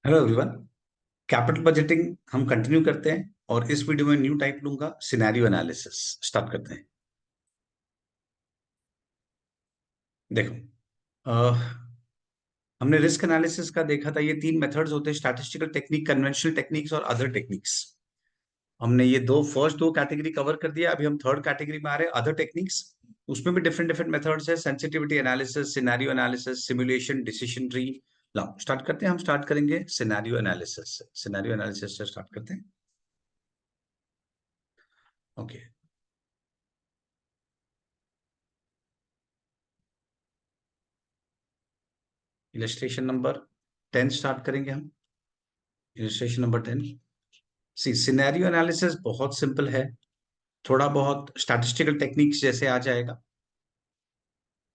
Hello everyone. Capital budgeting हम continue करते हैं और इस वीडियो में न्यू टाइप लूंगा, सिनेरियो एनालिसिस। स्टार्ट करते हैं। देखो, हमने रिस्क एनालिसिस का देखा था। ये तीन मेथड्स होते हैं: स्टैटिस्टिकल टेक्निक, कन्वेंशनल टेक्निक्स और अदर टेक्निक्स। हमने ये फर्स्ट दो कैटेगरी कवर कर दिया। अभी हम थर्ड कैटेगरी में आ रहे हैं, अदर टेक्निक्स। उसमें भी डिफरेंट डिफरेंट मेथड्स है: sensitivity analysis, scenario analysis, simulation, decision tree. लाओ स्टार्ट करते हैं। हम स्टार्ट करेंगे सिनेरियो एनालिसिस से। सिनेरियो एनालिसिस से स्टार्ट करते हैं। ओके, इलस्ट्रेशन नंबर 10 स्टार्ट करेंगे हम। Illustration number 10। सी, सिनेरियो एनालिसिस बहुत सिंपल है। थोड़ा बहुत स्टैटिस्टिकल टेक्निक्स जैसे आ जाएगा।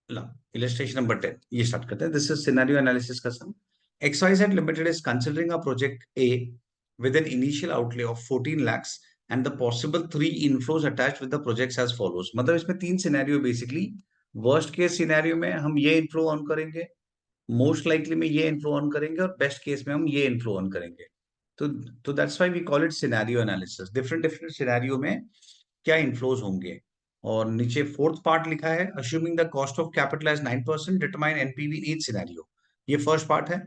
ला, इलस्ट्रेशन नंबर 10 ये स्टार्ट करते हैं। दिस इज सिनेरियो एनालिसिस का सम। XYZ Limited is considering a project A with an initial outlay of 14 lakhs and the possible three inflows attached with the projects as follows। मतलब इसमें तीन scenario basically. Worst case scenario में हम ये inflow on करेंगे, most likely में ये inflow on करेंगे और बेस्ट केस में हम ये इन्फ्लो ऑन करेंगे। तो तो that's why we call it scenario analysis. Different different scenario में क्या इन्फ्लोज होंगे। और नीचे फोर्थ पार्ट लिखा है, assuming the cost of capital as 9%, determine NPV in each scenario. ये फर्स्ट पार्ट है।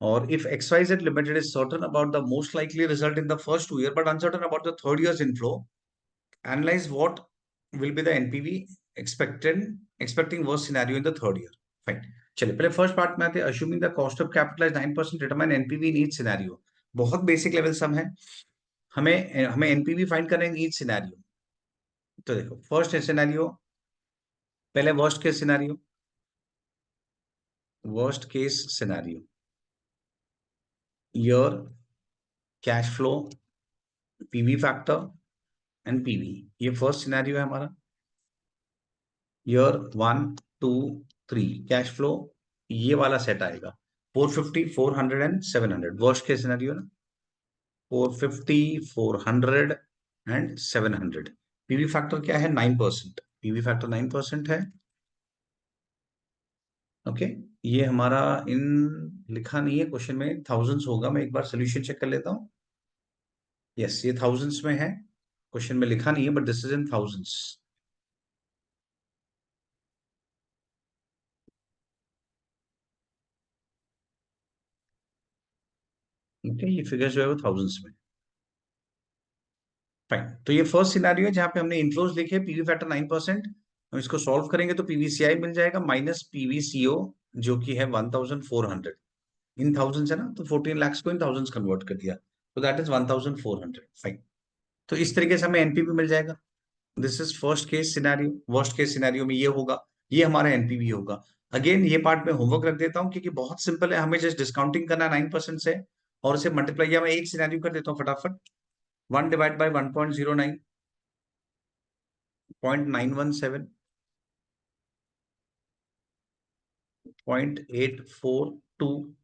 और if XYZ Limited is certain about the most likely result in the first 2 year but uncertain about the third year's inflow, analyze what will be the NPV expecting worst scenario in the third year। फाइन। चलिए पहले first part में आते हैं। Assuming the cost of capital is 9%, determine NPV in each scenario. बहुत basic level sum है। हमें हमें एनपीवी फाइंड करना है इन ईच सिनेरियो। तो देखो, फर्स्ट है सिनेरियो, पहले worst case scenario. Year, cash flow, PV factor and PV. ये फर्स्ट सिनेरियो है हमारा। ईयर 1 2 3 कैश फ्लो ये वाला सेट आएगा। 450, 400 एंड 700 वर्स्ट केस सिनेरियो ना। 450, 400 एंड 700। पीवी फैक्टर क्या है? 9%। पीवी फैक्टर 9% है। ओके। ये हमारा इन लिखा नहीं है क्वेश्चन में, थाउजेंड्स होगा। मैं एक बार सोल्यूशन चेक कर लेता हूँ। यस, ये थाउजेंड्स में है। क्वेश्चन में लिखा नहीं है but this is in thousands. Okay, ये फिगर जो है वो थाउजेंड्स में। फाइन। तो ये फर्स्ट सिनेरियो है जहां पे हमने इन्फ्लोज लिखे, पीवी फैक्टर 9%। हम इसको सॉल्व करेंगे तो पीवीसीआई मिल जाएगा माइनस पीवीसीओ, जो कि है 1400। इन थाउजेंड्स है ना, तो 14 लाख को इन थाउजेंड्स कन्वर्ट कर दिया, तो दैट इज 1400। फाइन। तो इस तरीके से हमें एनपीवी मिल जाएगा। This is first case scenario. Worst case scenario में ये होगा, ये हमारा एनपीवी होगा। अगेन ये पार्ट में होमवर्क रख देता हूँ क्योंकि बहुत सिंपल है। हमें जस्ट डिस्काउंटिंग करना है 9% से और इसे मल्टीप्लाई। या मैं एक सिनेरियो कर देता हूँ फटाफट। 1 डिवाइड बाई 1.09, 0.917, 0.842,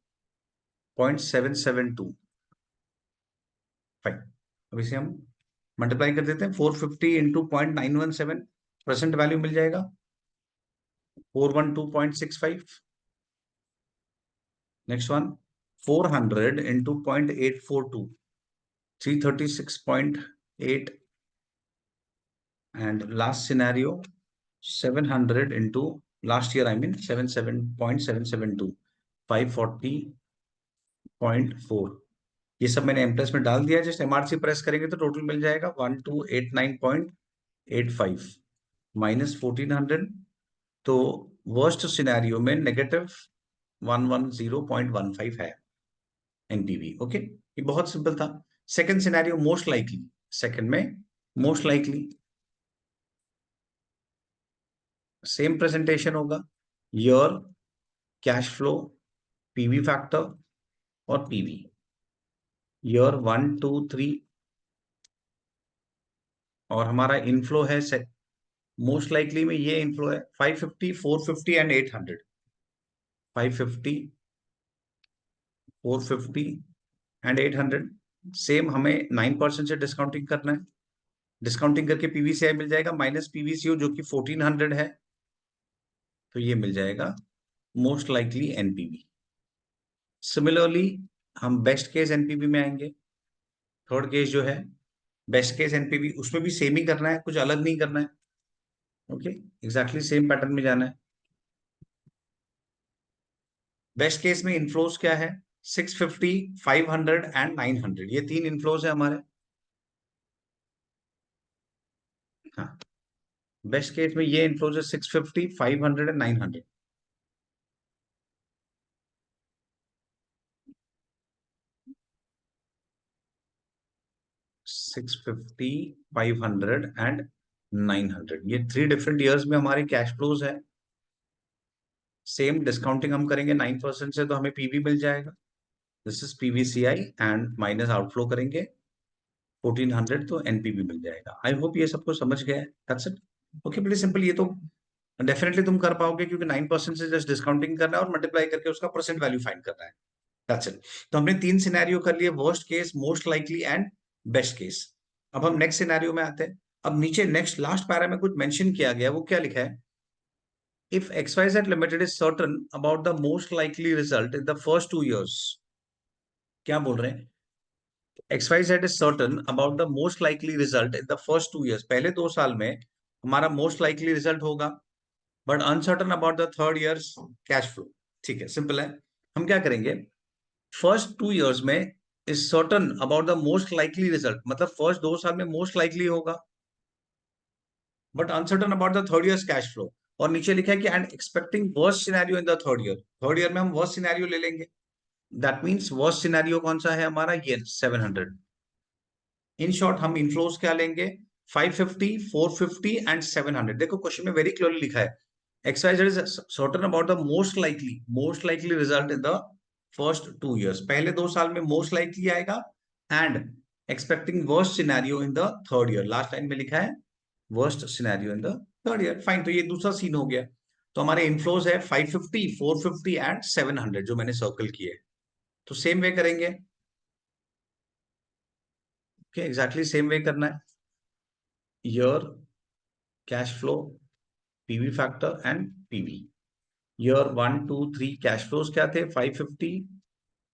0.772। फाइन। अब इसे हम मल्टीप्लाई कर देते हैं। 450 इंटू 0.917, प्रेजेंट वैल्यू मिल जाएगा 412.65। Next one, 400 into 0.842, 336.8। And last scenario 700 into last year, I mean 77.772, 540.4। ये सब मैंने एम प्लस में डाल दिया। जस्ट एमआरसी प्रेस करेंगे तो टोटल मिल जाएगा 1289.85 माइनस 1400। तो वर्स्ट सिनेरियो में नेगेटिव 110.15 है एनपीवी। ओके, ये बहुत सिंपल था। Second scenario, most likely. Second में मोस्ट लाइकली सेम प्रेजेंटेशन होगा। Year, cash flow, PV factor और पीवी। ईयर 1 2 3 और हमारा इनफ्लो है। मोस्ट लाइकली में ये इनफ्लो है 550, 450 एंड 800। 550, 450 एंड 800। सेम हमें 9% से डिस्काउंटिंग करना है। डिस्काउंटिंग करके पीवीसीआई मिल जाएगा माइनस पीवीसीओ जो कि 1400 है। तो ये मिल जाएगा मोस्ट लाइकली एनपीवी। सिमिलरली हम बेस्ट केस एनपीवी में आएंगे। थर्ड केस जो है बेस्ट केस एनपीवी, उसमें भी सेम ही करना है, कुछ अलग नहीं करना है। ओके, एग्जैक्टली सेम पैटर्न में जाना है। बेस्ट केस में इनफ्लोज क्या है? 650, 500 एंड 900, ये तीन इनफ्लोज है हमारे। हाँ, बेस्ट केस में ये इनफ्लोज है 650, 500 एंड 900। 650, 500 एंड 900, ये थ्री डिफरेंट ईयर्स में हमारे कैश फ्लोज है। सेम डिस्काउंटिंग हम करेंगे 9% से, तो हमें पीवी मिल जाएगा। This is PVCI and minus outflow करेंगे 1400, तो एनपीवी मिल जाएगा। आई होप ये सबको समझ गया है। That's it. ओके, बड़ी सिंपल, ये तो डेफिनेटली तुम कर पाओगे, क्योंकि 9% से जस्ट डिस्काउंटिंग करना है और मल्टीप्लाई करके उसका परसेंट वैल्यू फाइंड करना है। That's it. तो हमने तीन सिनेरियो कर लिए, worst case, most likely and best case. अब हम नेक्स्ट सिनेरियो में आते हैं। अब नीचे नेक्स्ट लास्ट पैरा में कुछ मेंशन किया गया, वो क्या लिखा है? If XYZ Limited is certain about the most likely result in the first 2 years, क्या बोल रहे हैं? XYZ is certain about the most likely result in the first 2 years, पहले 2 साल में हमारा मोस्ट लाइकली रिजल्ट होगा, but uncertain about the third years cash flow. ठीक है, सिंपल है। हम क्या करेंगे? फर्स्ट 2 इयर्स में is certain about the most likely result, मतलब फर्स्ट 2 साल में मोस्ट लाइकली होगा, but uncertain about the third years cash flow. और नीचे लिखा है कि and expecting worst scenario in the third year, third year में हम वर्स्ट सिनेरियो ले लेंगे। दैट मीन्स वर्स्ट सिनेरियो कौन सा है हमारा? ये 700। इन शॉर्ट हम इनफ्लोज क्या लेंगे? 550, 450 एंड 700। देखो क्वेश्चन में वेरी क्लियरली लिखा है, XYZ is certain about the most likely result in the first 2 years, पहले 2 साल में मोस्ट लाइकली आएगा, and expecting worst scenario in the third year, last line में लिखा है worst scenario in the third year. Fine, तो ये दूसरा सीन हो गया। तो हमारे इनफ्लोज है 550, 450 एंड 700, जो मैंने सर्कल किए। तो सेम वे करेंगे। ओके, एग्जैक्टली सेम वे करना है। Year, cash flow, PV factor and PV. Year 1, 2, 3 cash flows क्या थे? 550,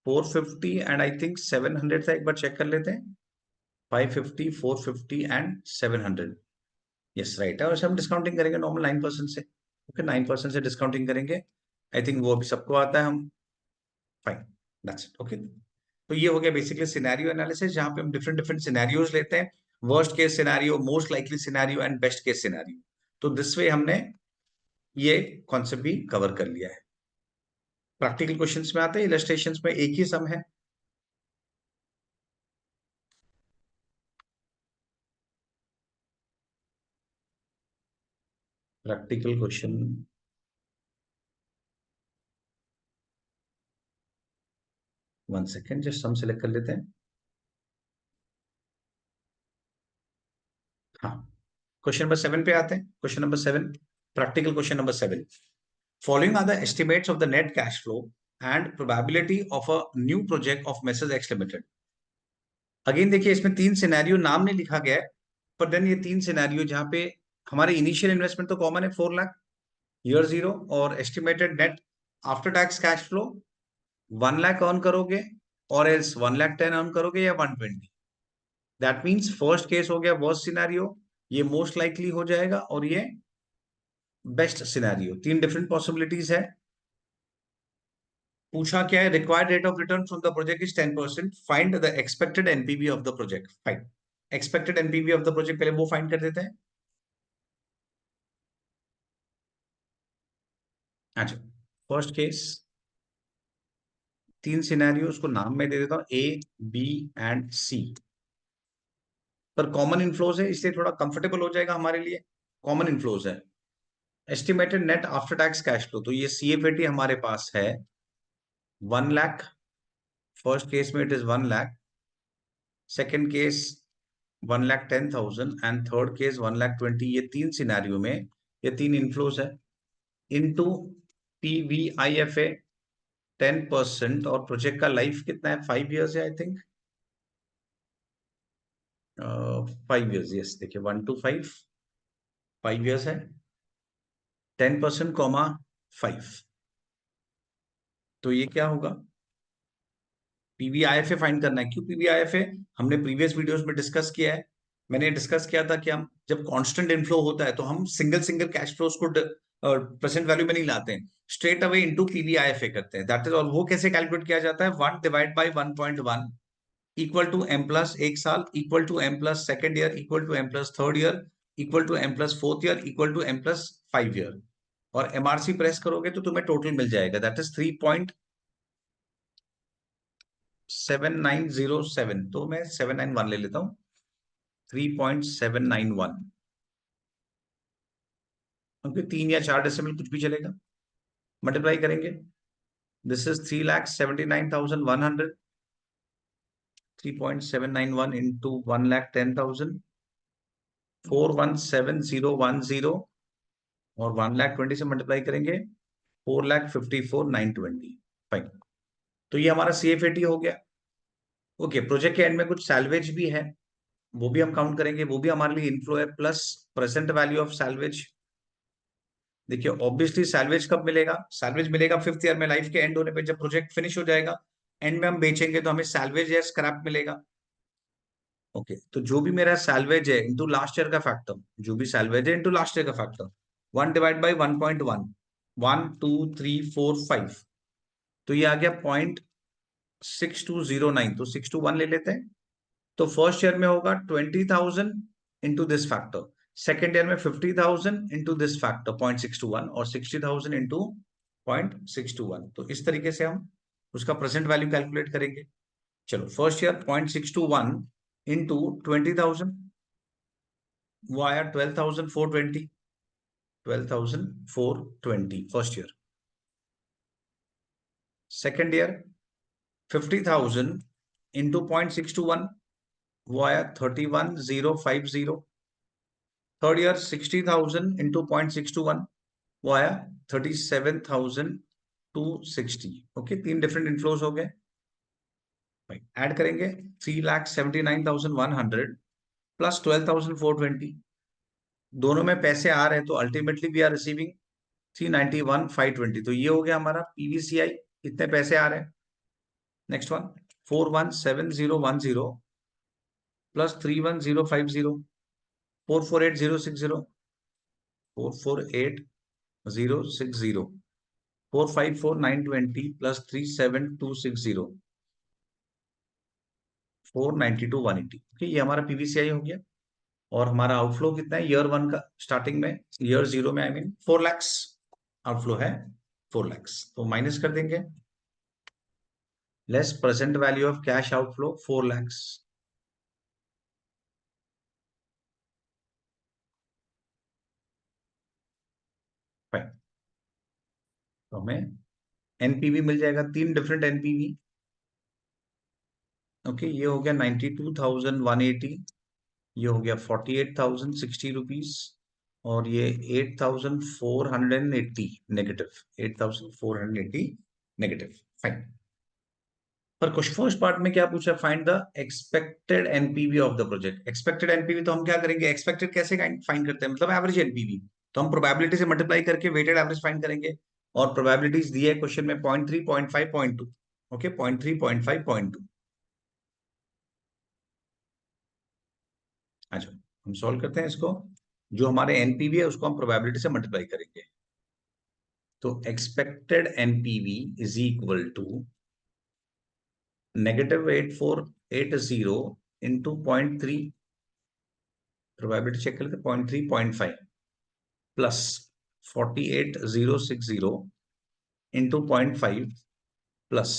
450 एंड आई थिंक 700 था, एक बार चेक कर लेते हैं। 550, 450 एंड 700, यस राइट है। और हम डिस्काउंटिंग करेंगे नॉर्मल 9% से। ओके, 9% से डिस्काउंटिंग करेंगे। आई थिंक वो भी सबको आता है। हम फाइन, दैट्स इट। ओके, तो ये हो गया बेसिकली सिनेरियो एनालिसिस, जहां पे हम डिफरेंट डिफरेंट सिनेरियोज लेते हैं, worst case scenario, most likely scenario and best case scenario. तो दिस वे हमने ये कॉन्सेप्ट भी कवर कर लिया है। प्रैक्टिकल क्वेश्चंस में आते हैं, इलस्ट्रेशंस में एक ही सम है। Practical question, 1 second, just some select कर लेते हैं। हाँ, क्वेश्चन नंबर 7 पे आते हैं। Question number 7, practical question number 7। Following are the estimates of the net cash flow and probability of a new project of messrs X limited. Again देखिए, इसमें तीन सिनेरियो नाम नहीं लिखा गया है, पर देन ये तीन सिनेरियो जहां पे हमारे इनिशियल इन्वेस्टमेंट तो कॉमन है 4 लाख ईयर जीरो, और estimated net after tax cash flow 1 lakh earn करोगे, और एल्स 1,10,000 अर्न करोगे या 120। दैट मीन्स फर्स्ट केस हो गया वर्स्ट सिनेरियो, ये मोस्ट लाइकली हो जाएगा, और ये बेस्ट सिनेरियो। तीन डिफरेंट पॉसिबिलिटीज है। पूछा क्या है? Required rate of return from the project is 10%, find the expected NPV of the project. Find expected NPV of the project, पहले वो फाइंड कर देते हैं। अच्छा, फर्स्ट केस, तीन सिनेरियो, उसको नाम मैं दे देता हूं ए, बी एंड सी। पर कॉमन इनफ्लोज है, इसलिए थोड़ा कंफर्टेबल हो जाएगा हमारे लिए। कॉमन इनफ्लोज है। Estimated net after tax cash flow, तो ये सीएफएटी हमारे पास है 1 लाख। फर्स्ट केस में it is 1 lakh, second case 1,10,000 and third case 1,20,000। ये तीन सिनेरियो में ये तीन इनफ्लोज है। इनटू पीवीआईएफए 10%, और प्रोजेक्ट का लाइफ कितना है? 5 इयर्स है आई थिंक। 5 इयर्स, यस, देखिए 1 to 5, 5 इयर्स है। 10% कॉमा 5, तो ये क्या होगा? पीवीआईएफए फाइंड करना है। क्यों पीवीआईएफए? हमने प्रीवियस वीडियोस में डिस्कस किया है। मैंने डिस्कस किया था कि हम जब कांस्टेंट इनफ्लो होता है तो हम सिंगल सिंगल कैश फ्लोज को प्रेजेंट वैल्यू में नहीं लाते हैं, स्ट्रेट अवे इनटू पीवीआईएफए करते हैं। दैट इज, और वो कैसे कैलकुलेट किया जाता है? 1 divide by 1.1 equal to M plus एक साल, equal to M plus second year, equal to M plus third year, equal to M plus fourth year, equal to M plus 5 year. और MRC press करोगे तो तुम्हें total मिल जाएगा, that is 3.7907। तो मैं 791 ले लेता हूं, 3.791, क्योंकि 3 या 4 डेसिमल कुछ भी चलेगा। मल्टीप्लाई करेंगे, दिस इज 3,79,100, 3.791 इंटू 1,10,000, 417,010, और 1,20,000 से मल्टीप्लाई करेंगे, 4,54,920। फाइन। तो ये हमारा CFAT हो गया। ओके, प्रोजेक्ट के एंड में कुछ सैल्वेज भी है, वो भी हम काउंट करेंगे, वो भी हमारे लिए इनफ्लो है, plus present value of salvage. देखिए ऑब्वियसली सैल्वेज कब मिलेगा? सैल्वेज मिलेगा 5th ईयर में, लाइफ के एंड होने पे, जब प्रोजेक्ट फिनिश हो जाएगा, एंड में हम बेचेंगे तो हमें सैल्वेज या स्क्रैप मिलेगा। ओके, तो जो भी मेरा सैल्वेज है इनटू लास्ट ईयर का फैक्टर, जो भी सैल्वेज है इनटू लास्ट ईयर का फैक्टर, 1 डिवाइड बाई 1.1, 1 2 3 4 5, तो ये आ गया 0.6209, तो 621 ले लेते हैं। तो फर्स्ट ईयर में होगा 20,000 into this factor, second year में 50,000 इंटू दिस फैक्टर 0.621, और 60,000 इंटू 0.621। तो इस तरीके से हम उसका प्रेजेंट वैल्यू कैलकुलेट करेंगे। चलो, फर्स्ट ईयर 0.621 इंटू 20,000, वो आया 12,420, 12,420 first year. Second year 50,000 into 0.621, वो आया 31,050। थर्ड ईयर 60,000 इंटू 0.621, वो आया 37,260। ओके, 3 डिफरेंट इनफ्लोज हो गए। ऐड करेंगे 3,79,100 प्लस 12,420, दोनों में पैसे आ रहे हैं, तो अल्टीमेटली वी आर रिसीविंग 391,520। तो ये हो गया हमारा पीवीसीआई, इतने पैसे आ रहे हैं। Next one, 417010 plus 31050, 448060, 448060, 454,920 plus 37260, 492,180। Okay, ये हमारा पीवीसीआई हो गया। और हमारा आउटफ्लो कितना है ईयर 1 का? स्टार्टिंग में, ईयर 0 में, आई मीन 4 lakhs आउटफ्लो है, 4 lakhs। तो माइनस कर देंगे, less present value of cash outflow 4 lakhs। Fine. तो हमें एनपीवी मिल जाएगा, 3 डिफरेंट एनपीवी। ओके, ये हो गया 92,180, ये हो गया 48,060 रुपीज, और ये 8,480 नेगेटिव, 8,480 नेगेटिव। फाइन। पर कुछ फर्स्ट पार्ट में क्या पूछा? Find the expected NPV of the project. Expected NPV तो हम क्या करेंगे? एक्सपेक्टेड कैसे फाइंड करते हैं? मतलब एवरेज एनपीवी। तो हम प्रोबेबिलिटी से मल्टीप्लाई करके वेटेड एवरेज फाइंड करेंगे, और प्रोबेबिलिटीज दी है क्वेश्चन में 0.3, 0.5, 0.2। ओके, 0.3, 0.5, 0.2। अच्छा, हम सॉल्व करते हैं इसको। जो हमारे एनपीवी है उसको हम प्रोबेबिलिटी से मल्टीप्लाई करेंगे। तो expected NPV is equal to -8480 into 0.3, probability check कर लेते, 0.3, 0.5 प्लस 48,060 इंटू 0.5 प्लस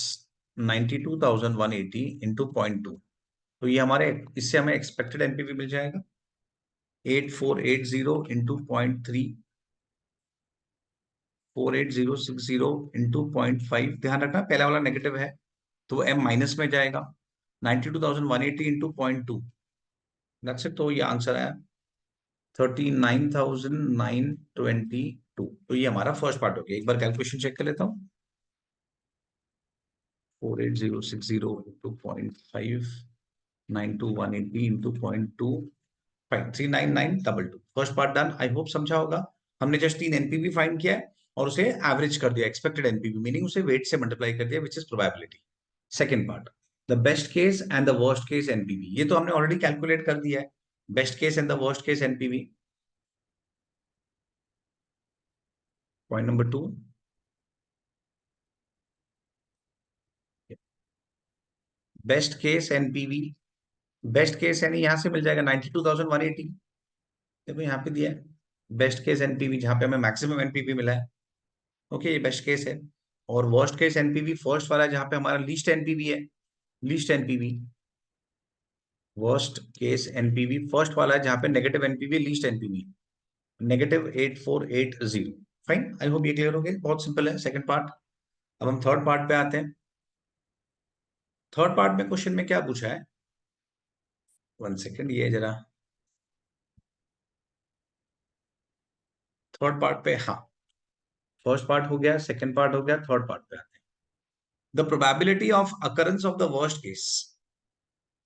92,180 इंटू 0.2। तो ये हमारे, इससे हमें एक्सपेक्टेड एनपीवी मिल जाएगा 8480 इंटू 0.3, 48060 इंटू 0.5। ध्यान रखना पहला वाला नेगेटिव है तो एम माइनस में जाएगा, 92,180 इंटू 0.2, दैट्स इट। तो ये आंसर आया 39,922। तो ये हमारा फर्स्ट पार्ट हो गया। एक बार कैलकुलेशन चेक कर लेता हूँ, 48060 into 0.5, 92,180 into 0.2, 39922। First part done. I hope समझा होगा। हमने जस्ट 3 एनपीवी फाइंड किया है और उसे एवरेज कर दिया, एक्सपेक्टेड एनपीवी मीनिंग उसे वेट से मल्टीप्लाई कर दिया, which is probability. Second part, the best case and the worst case NPV, ये तो हमने ऑलरेडी कैलकुलेट कर दिया है, best case and the worst case NPV. Point number 2, best case NPV, best case यानी यहां से मिल जाएगा 92,180, देखो यहाँ पे दिया है बेस्ट केस एनपीवी, जहां पे हमें मैक्सिमम एनपीवी मिला है। ओके, ये बेस्ट केस है। और वर्स्ट केस एनपीवी फर्स्ट वाला है, जहां पे हमारा लीस्ट एनपीवी है, least NPV, worst case NPV first वाला है, जहां पे negative NPV, least NPV -8480। Fine, I hope ये क्लियर हो गया, बहुत सिंपल है सेकंड पार्ट। अब हम थर्ड पार्ट पे आते हैं। थर्ड पार्ट में क्वेश्चन में क्या पूछा है, वन सेकेंड, ये जरा थर्ड पार्ट पे, हाँ, फर्स्ट पार्ट हो गया, सेकंड पार्ट हो गया, थर्ड पार्ट पे आते हैं। The probability of occurrence of the worst case,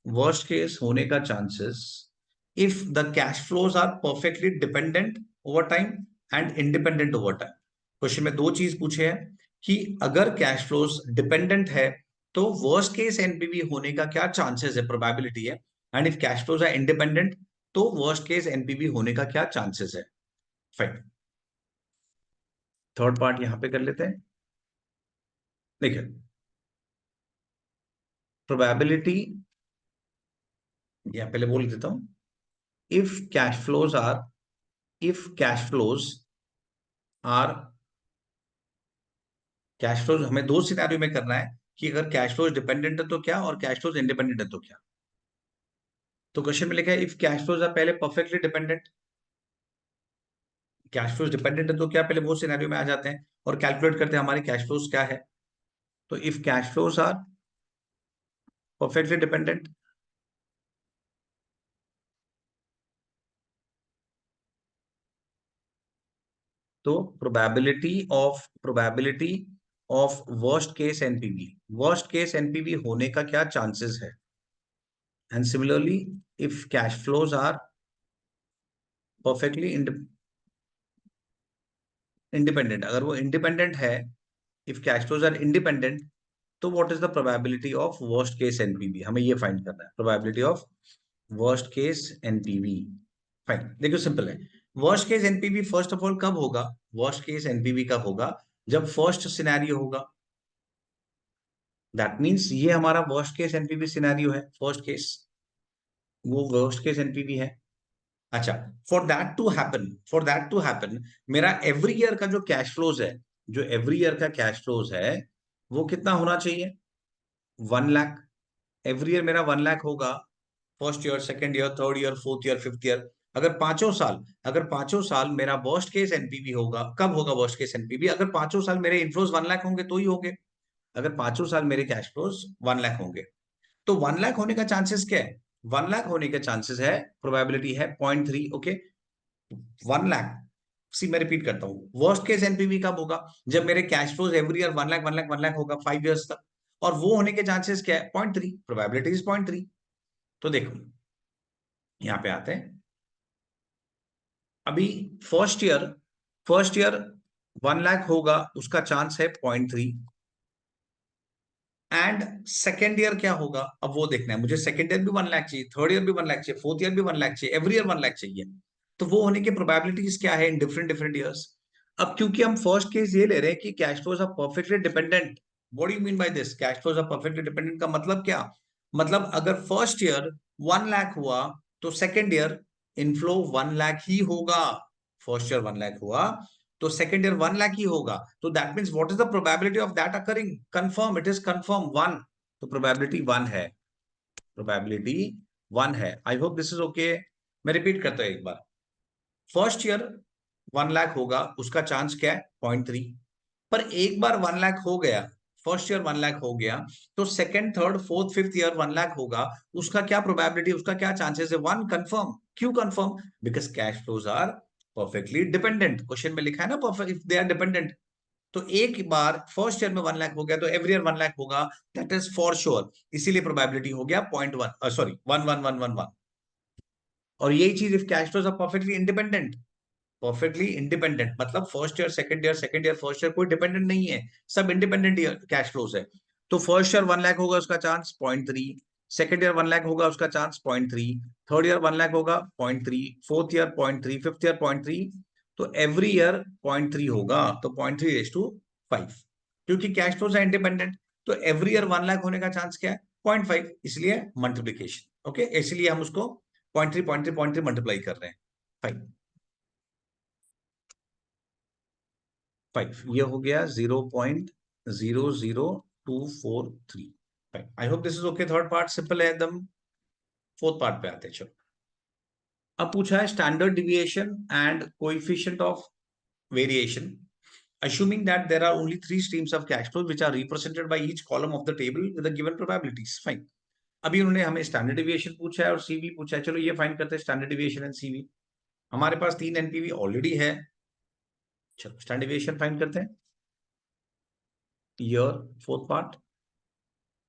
worst case होने का chances if the cash flows are perfectly dependent over time and independent over time. Question में दो चीज पूछे हैं कि अगर कैश फ्लोज डिपेंडेंट है तो वर्स्ट केस एनपीवी होने का क्या चांसेस है, प्रोबेबिलिटी है, and if cash flows are independent तो वर्स्ट केस एनपीवी होने का क्या चांसेस है। फाइन, थर्ड पार्ट यहां पे कर लेते हैं। देखिए, प्रोबेबिलिटी या पहले बोल देता हूं, if cash flows are, if cash flows are, cash flows हमें दो सिनेरियो में करना है कि अगर कैश फ्लोज डिपेंडेंट है तो क्या, और कैश फ्लोज इंडिपेंडेंट है तो क्या। तो क्वेश्चन में लिखा है इफ कैश फ्लोज आर, पहले perfectly dependent, cash flows dependent है तो क्या, पहले वो सिनेरियो में आ जाते हैं और कैलकुलेट करते हैं हमारी कैश फ्लोज क्या है। तो if cash flows are perfectly dependent, तो probability of worst case NPV, worst case NPV होने का क्या चांसेस है। And similarly if cash flows are perfectly independent, अगर वो इंडिपेंडेंट है, if cash flows are independent, तो what is the probability of worst case NPV, हमें ये फाइंड करना है, probability of worst case NPV. Fine, देखो सिंपल है, worst case NPV first of all कब होगा, वर्स्ट केस एनपीवी कब होगा, जब फर्स्ट सिनेरियो होगा। दैट मींस ये हमारा वर्स्ट केस एनपीवी सिनेरियो है, फर्स्ट केस, वो वर्स्ट केस एनपीवी है। अच्छा, फॉर दैट टू हैपन मेरा एवरी ईयर का जो कैश फ्लोज है, जो एवरी ईयर का कैश फ्लोज है वो कितना होना चाहिए, 1 लाख। एवरी ईयर मेरा 1 लाख होगा, first year, second year, third year, fourth year, fifth year. अगर पांचों साल मेरा वर्स्ट केस एनपीवी होगा, कब होगा वर्स्ट केस एनपीवी, अगर पांचों साल मेरे इनफ्लोज 1 लाख होंगे तो ही होंगे, अगर पांचों साल मेरे कैश फ्लोज 1 लाख होंगे। तो 1 लाख होने का चांसेस क्या है, 1 लाख होने का चांसेस है, प्रोबेबिलिटी है 0.3। ओके, 1 लाख, सी मैं रिपीट करता हूँ, वर्स्ट केस एनपीवी कब होगा, जब मेरे cash flows every year 1 lakh 1 lakh 1 lakh होगा 5 ईयर्स तक, और वो होने के चांसेस क्या है, 0.3, प्रोबेबिलिटी इज 0.3। तो देखो यहां पे आते हैं, अभी फर्स्ट ईयर 1 लाख होगा, उसका चांस है 0.3, एंड सेकेंड ईयर क्या होगा, अब वो देखना है मुझे, सेकेंड ईयर भी 1 लाख चाहिए, थर्ड ईयर भी 1 लाख चाहिए, फोर्थ ईयर भी 1 लाख चाहिए, एवरी ईयर 1 लाख चाहिए। तो वो होने की प्रोबेबिलिटीज क्या है इन डिफरेंट डिफरेंट ईयर्स। अब क्योंकि हम फर्स्ट केस ये ले रहे हैं कि cash flows are perfectly dependent, what do you mean by this, cash flows are perfectly dependent का मतलब क्या, मतलब अगर फर्स्ट ईयर 1 लाख हुआ तो सेकेंड ईयर इनफ्लो 1 लाख ही होगा, फर्स्ट ईयर 1 लाख हुआ तो सेकेंड ईयर 1 लाख ही होगा। तो that means what is the probability of that occurring, confirm, it is confirm 1। तो प्रोबेबिलिटी 1 है, प्रोबेबिलिटी 1 है। I hope this is okay. मैं रिपीट करता हूं एक बार, फर्स्ट ईयर 1 लाख होगा, उसका चांस क्या है, 0.3। पर एक बार 1 लाख हो गया, फर्स्ट ईयर 1 लाख हो गया, तो second, third, fourth, fifth year 1 lakh होगा, उसका क्या प्रोबेबिलिटी, उसका क्या चांसेस है, 1, कंफर्म। क्यों confirm, because cash flows are perfectly dependent, question में लिखा है ना perfect, if they are dependent. तो एक बार फर्स्ट ईयर में 1 लाख हो गया तो एवरी ईयर 1 लाख होगा, दैट इज फॉर श्योर, इसीलिए प्रोबेबिलिटी हो गया 0.1, सॉरी 11111। और यही चीज if cash flows are perfectly independent, perfectly independent मतलब first year second year, second year first year, कोई डिपेंडेंट नहीं है, सब इंडिपेंडेंट कैश फ्लोज है। तो फर्स्ट ईयर 1 लाख होगा उसका चांस 0.3, सेकेंड ईयर 1 लाख होगा उसका चांस 0.3, थर्ड ईयर 1 लाख होगा 0.3, फोर्थ ईयर 0.3, फिफ्थ ईयर 0.3, तो एवरी ईयर 0.3 होगा, तो 0.3:5, क्योंकि कैश फ्लो से इंडिपेंडेंट, तो एवरी ईयर 1 लाख होने का चांस क्या है 0.5, इसलिए मल्टीप्लीकेशन। ओके, इसलिए हम उसको 0.3 मल्टीप्लाई कर रहे हैं 5, ये हो गया 0.00243। I hope this is okay. Third part simple है एकदम। फोर्थ पार्ट पे आते हैं, चलो। अब पूछा है standard deviation and coefficient of variation assuming that there are only three streams of cash flows which are represented by each column of the table with the given probabilities. Fine. अभी उन्होंने हमें स्टैंडर्ड डिविएशन पूछा है और CV पूछा है। चलो ये फाइंड करते हैं स्टैंडर्ड डिविएशन एंड सीवी। हमारे पास 3 एनपीवी ऑलरेडी है। चलो स्टैंडर्ड डिविएशन फाइंड करते हैं। ईयर, फोर्थ पार्ट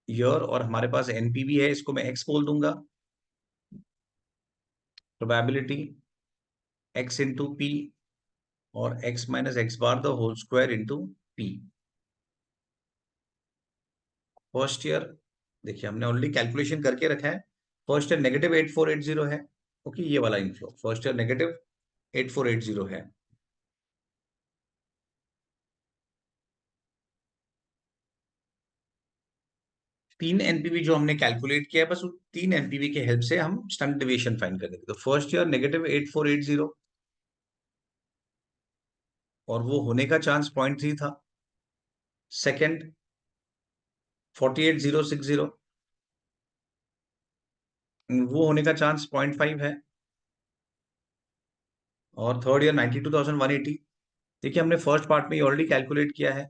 ईयर, और हमारे पास एनपीवी है, इसको मैं एक्स बोल दूंगा। प्रोबेबिलिटी एक्स इंटू पी और X minus X bar the whole square into P. First year देखिए हमने ऑलरेडी कैलकुलेशन करके रखा है। फर्स्ट ईयर -8480 है। ओके, ये वाला इनफ्लो फर्स्ट ईयर -8480 है। तीन एनपीवी जो हमने कैलकुलेट किया है, बस उन 3 एनपीवी के हेल्प से हम स्टैंडर्ड डिविएशन फाइंड कर देंगे। तो फर्स्ट ईयर -8480 और वो होने का चांस 0.3 था। सेकेंड 48060, वो होने का चांस 0.5 है। और थर्ड ईयर 92,180, देखिए हमने फर्स्ट पार्ट में ऑलरेडी कैलकुलेट किया है,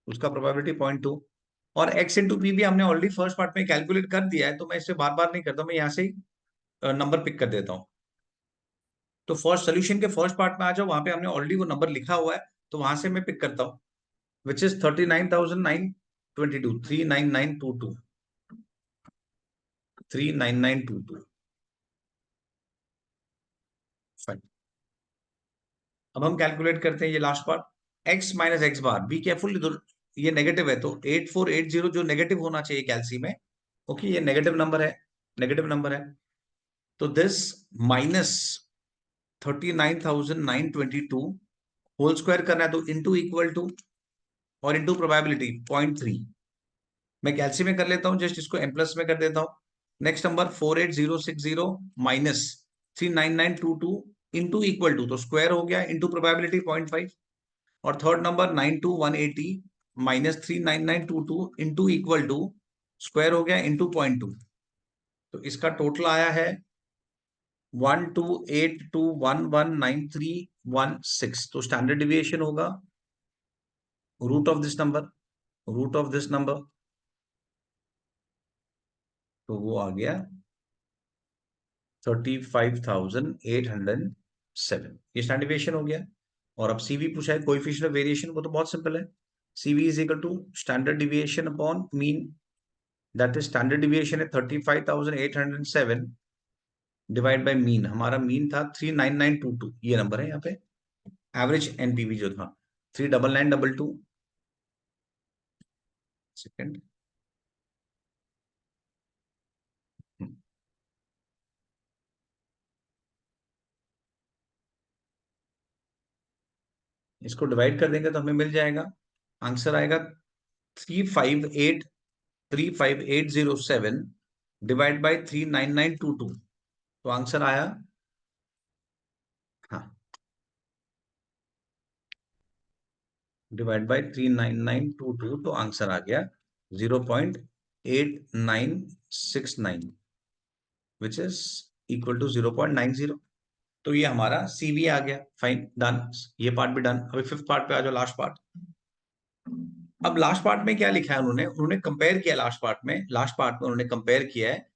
उसका प्रोबेबिलिटी 0.2। और एक्स इंटू पी भी हमने ऑलरेडी फर्स्ट पार्ट में कैलकुलेट कर दिया है, तो मैं इसे बार बार नहीं करता, मैं यहाँ से ही नंबर पिक कर देता हूँ। तो फर्स्ट सोल्यूशन के फर्स्ट पार्ट में आ जाओ, वहां पे हमने ऑलरेडी वो नंबर लिखा हुआ है, तो वहां से मैं पिक करता हूँ, विच इज 39,922, 39922, 39922। फाइन। अब हम कैलकुलेट करते हैं ये last part, x minus X bar. Be careful, ये नेगेटिव है, तो 8480 जो नेगेटिव होना चाहिए कैलसी में, ओके, ये नेगेटिव नंबर है, नेगेटिव नंबर है। तो दिस माइनस 39,922 होल स्क्वायर करना है, तो इंटू इक्वल टू और इंटू प्रोबेबिलिटी 0.3। मैं कैलसी में कर लेता हूं, जस्ट इसको एम प्लस में कर देता हूं। Next number 48060 minus 39922 into equal to, तो स्क्वायर हो गया, इंटू प्रोबेबिलिटी 0.5। और third number 92180 minus 39922 into equal to, square हो गया, इंटू 0.2। तो इसका टोटल आया है 12821193116। तो स्टैंडर्ड डिविएशन होगा root of this number, root of this number, तो वो आ गया 35,807। ये स्टैंडर्ड डिविएशन हो गया। और अब सीवी पूछा है कोएफिशिएंट ऑफ वेरिएशन, वो तो बहुत सिंपल है। CV is equal to standard deviation upon mean, that is standard deviation है 35,807 डिवाइड बाय मीन। हमारा मीन था 39922, ये नंबर है यहाँ पे। एवरेज एनपीवी जो था 39922। सेकेंड, इसको डिवाइड कर देंगे तो हमें मिल जाएगा, आंसर आएगा 35807 डिवाइड बाय 39922। तो आंसर आया, हाँ, डिवाइड बाय 39922, तो आंसर आ गया 0.8969, विच इज इक्वल टू 0.90। तो ये हमारा सीवी आ गया। फाइन, डन, ये पार्ट भी डन। अभी फिफ्थ पार्ट पे आ जाओ, लास्ट पार्ट। अब लास्ट पार्ट में क्या लिखा है उन्होंने, उन्होंने कंपेयर किया लास्ट पार्ट में, उन्होंने कंपेयर किया है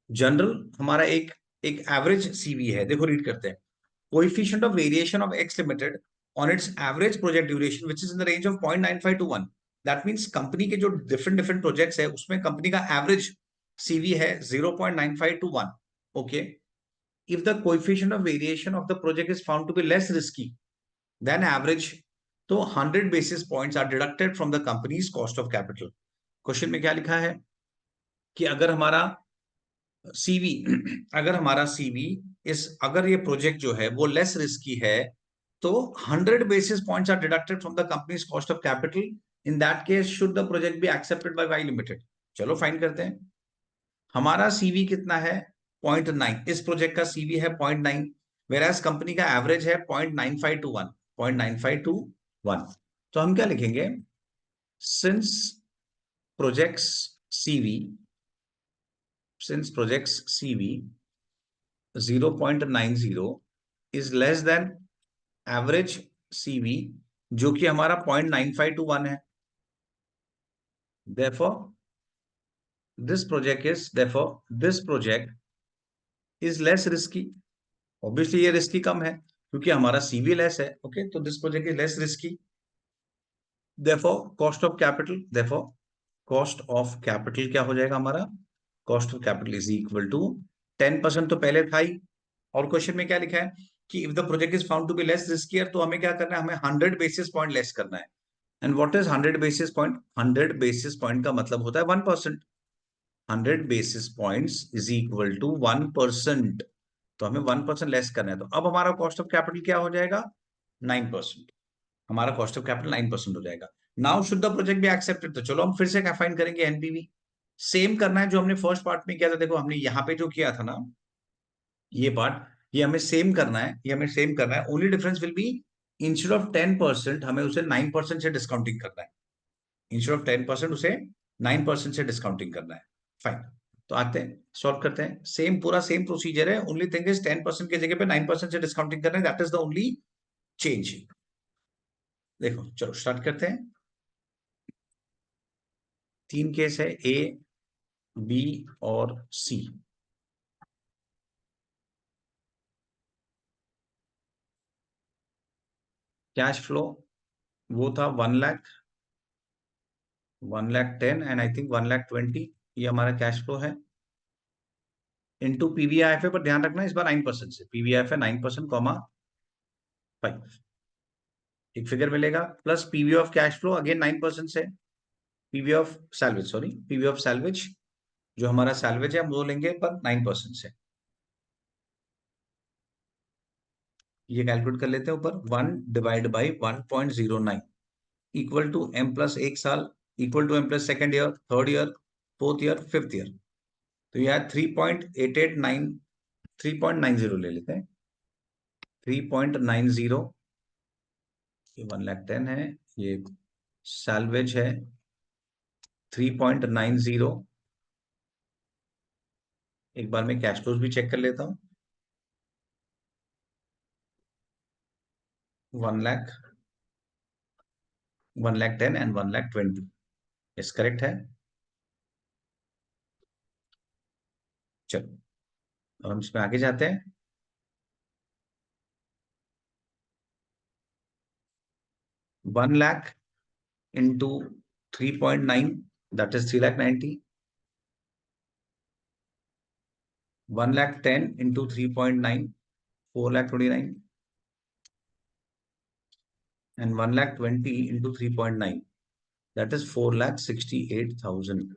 जनरल, हमारा एक एक एवरेज सीवी है। देखो रीड करते हैं, coefficient of variation of x limited on it's average project duration which is in the range of 0.95 to 1। That means company के जो डिफरेंट डिफरेंट प्रोजेक्ट्स है उसमें कंपनी का एवरेज सीवी है 0.95 to 1। Okay, if the coefficient of variation of the project is found to be less risky than average, तो 100 basis points are deducted from the company's cost of capital। Question में क्या लिखा है कि अगर हमारा CV अगर हमारा सीवी अगर ये प्रोजेक्ट जो है वो लेस रिस्की है तो 100 basis points are deducted from the company's cost of capital. In that case, should the project be accepted by Y Limited? चलो फाइन करते हैं। हमारा सीवी कितना है? 0.9। इस प्रोजेक्ट का सीवी है 0.9, वेराज कंपनी का एवरेज है 0.95 to 1, 0.95 to 1। तो हम क्या लिखेंगे? Since projects CV since project's CV 0.90 is less than average CV जो कि हमारा 0.95 to 1 है। therefore this project is less risky। obviously ये रिस्की कम है क्योंकि हमारा CV लेस है। ओके, तो this project is less risky. therefore cost of capital क्या हो जाएगा हमारा? Cost of capital is equal to 10%। तो पहले था ही, और क्वेश्चन में क्या लिखा है कि if the project is found to be less riskier, तो हमें क्या करना है? हमें 100 बेसिस पॉइंट लेस करना है। And what is 100 basis point? 100 basis point का मतलब होता है 1%। 100 basis points is equal to 1%। तो हमें 1% लेस करना है। तो अब हमारा कॉस्ट ऑफ कैपिटल क्या हो जाएगा? 9%। हमारा कॉस्ट ऑफ कैपिटल 9% हो जाएगा। Now should the project be accepted, तो चलो हम फिर से क्या फाइंड करेंगे? एनपीवी। सेम करना है जो हमने फर्स्ट पार्ट में किया था। देखो हमने यहाँ पे जो किया था ना, ये पार्ट, ये हमें सेम करना है, ये हमें सेम करना है। Only difference will be instead of 10% हमें उसे 9% से डिस्काउंटिंग करना है। इंस्टेड ऑफ 10% उसे 9% से डिस्काउंटिंग करना है। फाइन, तो आते हैं सॉल्व करते हैं। सेम पूरा सेम प्रोसीजर है, ओनली थिंग इज 10% की जगह पे 9% से डिस्काउंटिंग करना है। That is the only change. देखो चलो स्टार्ट करते हैं। 3 केस है, ए, बी और सी। कैश फ्लो वो था 1 लाख, 1,10,000 एंड आई थिंक 1,20,000। ये हमारा कैश फ्लो है इनटू पीवीआईएफ है, पर ध्यान रखना इस बार 9% से। पीवीआईएफ है 9% कॉमा 5, एक फिगर मिलेगा, plus PV of cash flow again 9% से। PV of salvage, sorry, PV of salvage, जो हमारा सैलवेज है हम वो लेंगे पर 9% से। ये कैलकुलेट कर लेते हैं ऊपर। 1/1.09 इक्वल टू एम प्लस 1 साल, equal to M plus second year, third year, fourth year, fifth year. तो यह 3.889, 3.90 ले लेते हैं। 3.90, ये 1,10,000 है, ये सैलवेज है 3.90। एक बार मैं कैश फ्लोज भी चेक कर लेता हूँ। 1 लाख, 1,10,000 एंड 1,20,000, यस करेक्ट है। चलो अब हम इसमें आगे जाते हैं। 1 lakh into 3.9, that is 3,90,000। 1,10,000 into 3.9, 4,29,000। and 1,20,000 into 3.9, that is 4,68,000।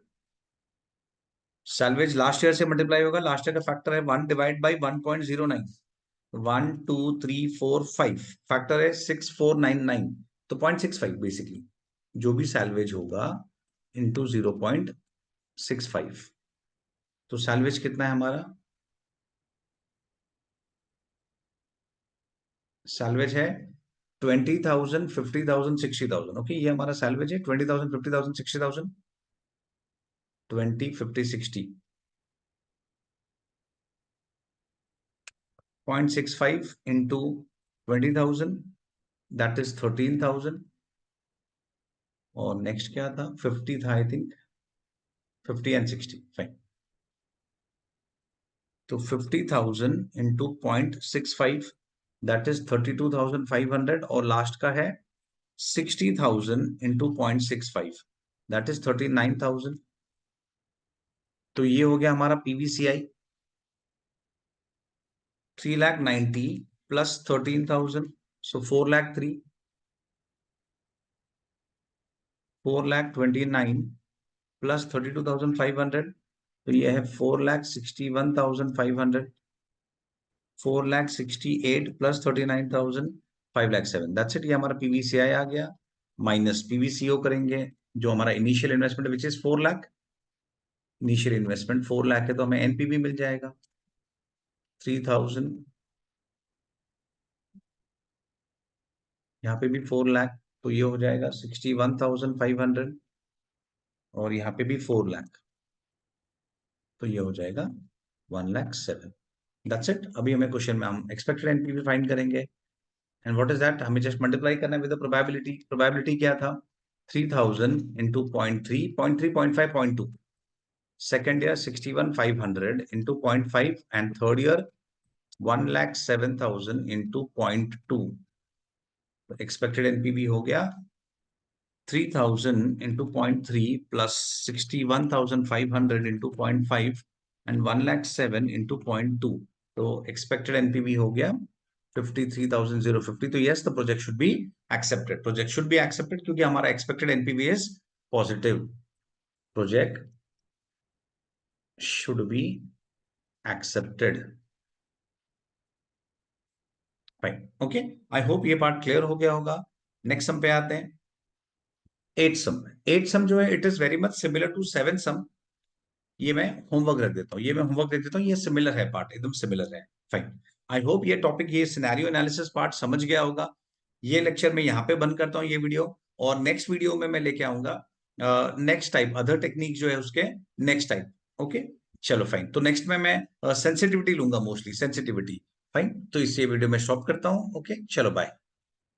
Salvage last year से मल्टीप्लाई होगा। लास्ट ईयर का फैक्टर है 1/1.09। 1 2 3 4 5 फैक्टर है 6499, तो 0.65 बेसिकली जो भी सैलवेज होगा इंटू 0.65। तो सैलवेज कितना है हमारा? सैलवेज है 20,000, 50,000, 60,000। ओके, ये हमारा सैलवेज है 20,000, 50,000, 60,000। 20, 50, 60, 0.65 into 20,000, दैट इज 13,000। और नेक्स्ट क्या था? 50 था आई थिंक, 50 एंड 60, फाइन। तो 50,000 इंटू 0.65, दैट इज 32,500। और लास्ट का है 60,000 इंटू 0.65, दैट इज 39,000। तो ये हो गया हमारा पीवीसीआई। 3,90,000 प्लस 13,000, सो 4,03,000, 4,29,000 प्लस 32,500, तो ये है 4,61,500, 4,68 प्लस 39,000, 5,07। That's it. ये हमारा पीवीसीआई आ गया, माइनस पीवीसीओ करेंगे जो हमारा initial investment which is 4 lakh. Initial investment 4 lakh है तो हमें एनपीवी मिल जाएगा 3,000, यहाँ पे भी 4 लाख, तो ये हो जाएगा 61,500, और यहाँ पे भी 4 लाख, तो ये हो जाएगा 1,07,000। That's it. अभी हमें क्वेश्चन में हम एक्सपेक्टेड एनपीवी फाइंड करेंगे, एंड व्हाट इज दैट, हमें जस्ट मल्टीप्लाई करना है विद द प्रोबेबिलिटी। प्रोबेबिलिटी क्या था, 3,000 into 0.3, 0.3, 0.5, 0.2। Second year 61,500 into 0.5, and third year 1,07,000 into 0.2। Expected NPV हो गया 3,000 into 0.3 plus 61,500 into 0.5 and 1,07,000 into 0.2। तो एक्सपेक्टेड एनपीवी हो गया 53,050। तो yes, the project should be accepted. Project should be accepted क्योंकि हमारा expected NPV is positive. Project should be accepted. Fine, okay. I hope ये part clear हो गया होगा। नेक्स्ट सम पे आते हैं। At some. एट सम जो है it is very much similar to seven sum. ये मैं होमवर्क रख देता हूँ, ये मैं होमवर्क दे देता हूँ, ये सिमिलर है, पार्ट एकदम सिमिलर है। फाइन। आई होप ये टॉपिक, ये सिनेरियो एनालिसिस पार्ट समझ गया होगा। ये लेक्चर मैं यहाँ पे बंद करता हूँ, ये वीडियो, और नेक्स्ट वीडियो में मैं लेके आऊंगा नेक्स्ट टाइप, अदर टेक्निक जो है उसके नेक्स्ट टाइप। ओके, चलो फाइन। तो नेक्स्ट में मैं सेंसिटिविटी लूंगा, मोस्टली सेंसिटिविटी। फाइन, तो इससे वीडियो में स्टॉप करता हूँ। ओके, चलो बाय।